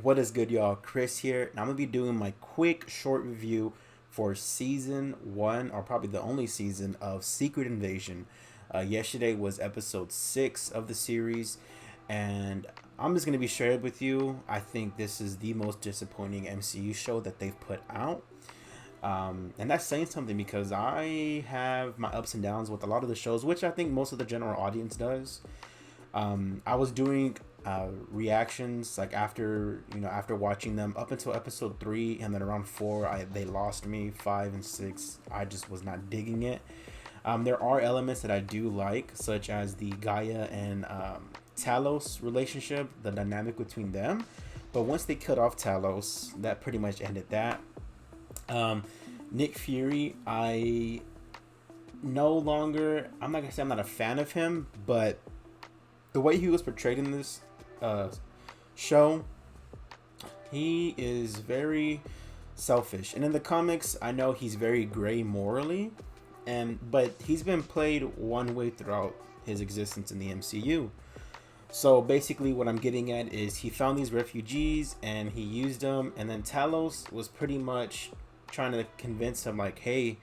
What is good, y'all? Chris here, and I'm gonna be doing my quick, short review for season one, or probably the only season of Secret Invasion. Yesterday was episode 6 of the series, and I'm just gonna be shared with you. I think this is the most disappointing MCU show that they've put out. And that's saying something because I have my ups and downs with a lot of the shows, which I think most of the general audience does. I was doing reactions like after watching them up until episode 3, and then around 4 they lost me. 5 and 6 I just was not digging it. There are elements that I do like, such as the Gaia and Talos relationship, the dynamic between them, but once they cut off Talos, that pretty much ended that. um, Nick Fury, I no longer, I'm not gonna say I'm not a fan of him, but the way he was portrayed in this uh, show, he is very selfish. And in the comics, I know he's very gray morally, and but he's been played one way throughout his existence in the MCU. So basically, what I'm getting at is he found these refugees and he used them, and then Talos was pretty much trying to convince him, like, hey,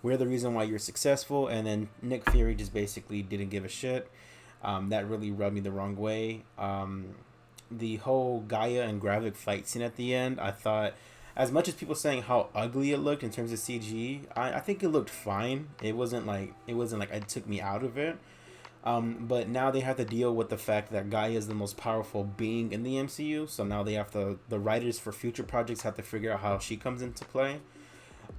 we're the reason why you're successful. And then Nick Fury just basically didn't give a shit. That really rubbed me the wrong way. The whole Gaia and Gravik fight scene at the end, I thought, as much as people saying how ugly it looked in terms of CG, I think it looked fine. It wasn't like it took me out of it. But now they have to deal with the fact that Gaia is the most powerful being in the MCU. So now they have to, the writers for future projects have to figure out how she comes into play.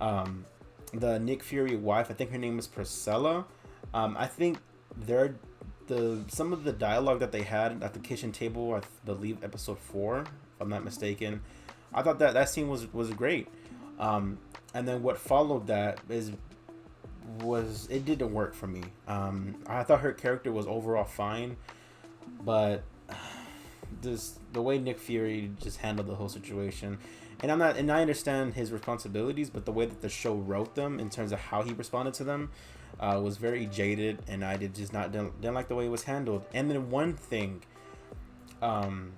Um, the Nick Fury wife, I think her name is Priscilla. I think they're the some of the dialogue that they had at the kitchen table, I believe episode 4, if I'm not mistaken. I thought that scene was great. And then what followed that was it didn't work for me. I thought her character was overall fine, but this the way Nick Fury just handled the whole situation, and I understand his responsibilities, but the way that the show wrote them in terms of how he responded to them was very jaded, and I did just not didn't like the way it was handled. And then one thing, um,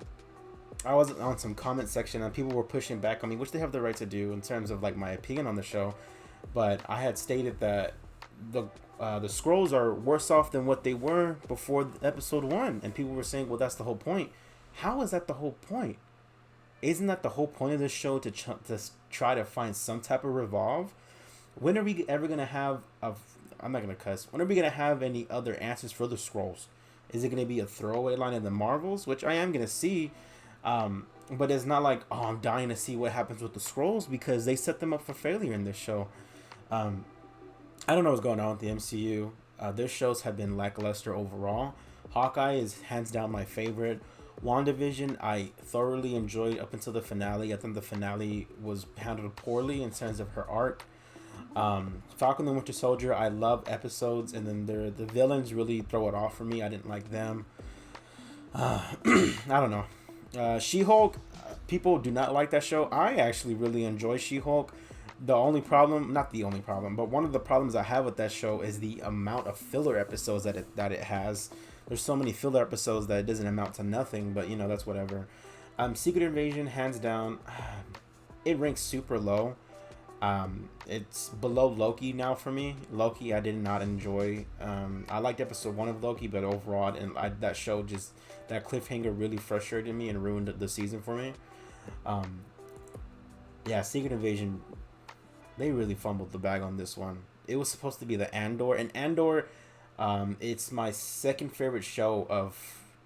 I was on some comment section and people were pushing back on me, which they have the right to do in terms of like my opinion on the show. But I had stated that the scrolls are worse off than what they were before episode 1, and people were saying, "Well, that's the whole point." How is that the whole point? Isn't that the whole point of this show to try to find some type of revolve? When are we ever gonna have a? I'm not gonna cuss. When are we gonna have any other answers for the scrolls? Is it gonna be a throwaway line in the Marvels, which I am gonna see? But it's not like, oh, I'm dying to see what happens with the scrolls because they set them up for failure in this show. Um, I don't know what's going on with the MCU. Their shows have been lackluster overall. Hawkeye is hands down my favorite. WandaVision, I thoroughly enjoyed up until the finale. I think the finale was handled poorly in terms of her arc. Falcon and Winter Soldier, I love episodes, and then the villains really throw it off for me. I didn't like them. I don't know. She-Hulk, people do not like that show. I actually really enjoy She-Hulk. The only problem, not the only problem, but one of the problems I have with that show is the amount of filler episodes that it has. There's so many filler episodes that it doesn't amount to nothing, but that's whatever. Secret Invasion, hands down, it ranks super low. It's below Loki now for me. Loki, I did not enjoy. I liked episode 1 of Loki, but overall, that show just, that cliffhanger really frustrated me and ruined the season for me. Um, yeah, Secret Invasion, they really fumbled the bag on this one. It was supposed to be the Andor, and Andor, it's my second favorite show of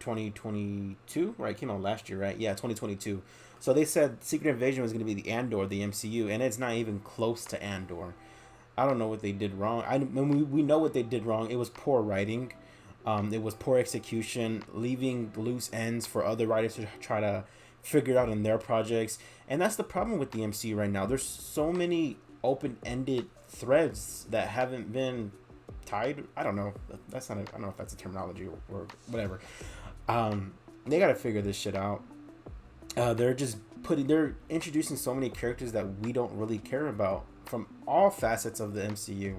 2022, right? It came out last year, right? Yeah, 2022. So they said Secret Invasion was going to be the Andor, the MCU, and it's not even close to Andor. I don't know what they did wrong. We know what they did wrong. It was poor writing. It was poor execution, leaving loose ends for other writers to try to figure out in their projects. And that's the problem with the MCU right now. There's so many open-ended threads that haven't been tied. I don't know. I don't know if that's a terminology or whatever. They got to figure this shit out. They're introducing so many characters that we don't really care about from all facets of the MCU,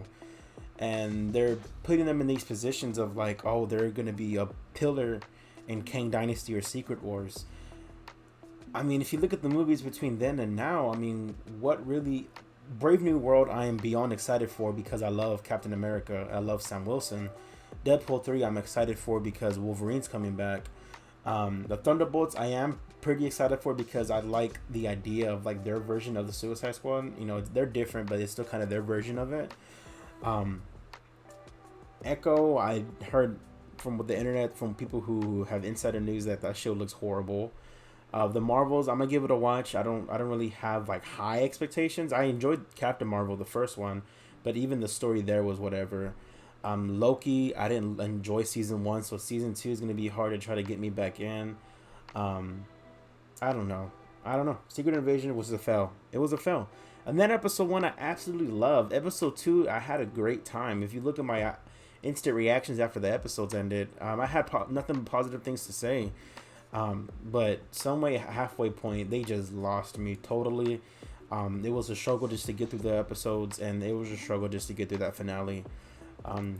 and they're putting them in these positions of like, oh, they're gonna be a pillar in Kang Dynasty or Secret Wars. I mean, if you look at the movies between then and now, I mean, what really. Brave New World, I am beyond excited for because I love Captain America. I love Sam Wilson. Deadpool 3, I'm excited for because Wolverine's coming back. The Thunderbolts, I am pretty excited for because I like the idea of like their version of the Suicide Squad. You know, they're different, but it's still kind of their version of it. Echo, I heard from the internet from people who have insider news that show looks horrible. The Marvels, I'm gonna give it a watch. I don't really have like high expectations. I enjoyed Captain Marvel, the first one, but even the story there was whatever. Loki, I didn't enjoy season 1, so season 2 is gonna be hard to try to get me back in. I don't know. Secret Invasion was a fail. It was a fail. And then episode 1, I absolutely loved. Episode 2, I had a great time. If you look at my instant reactions after the episodes ended, I had nothing but positive things to say. But some way halfway point, they just lost me totally. It was a struggle just to get through the episodes, and it was a struggle just to get through that finale.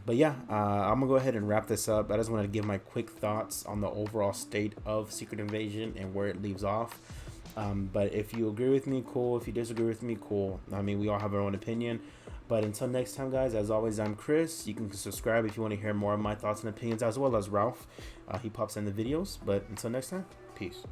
But yeah, I'm gonna go ahead and wrap this up. I just want to give my quick thoughts on the overall state of Secret Invasion and where it leaves off. But if you agree with me, cool. If you disagree with me, cool. I mean, we all have our own opinion. But until next time, guys, as always, I'm Chris. You can subscribe if you want to hear more of my thoughts and opinions, as well as Ralph. He pops in the videos. But until next time, peace.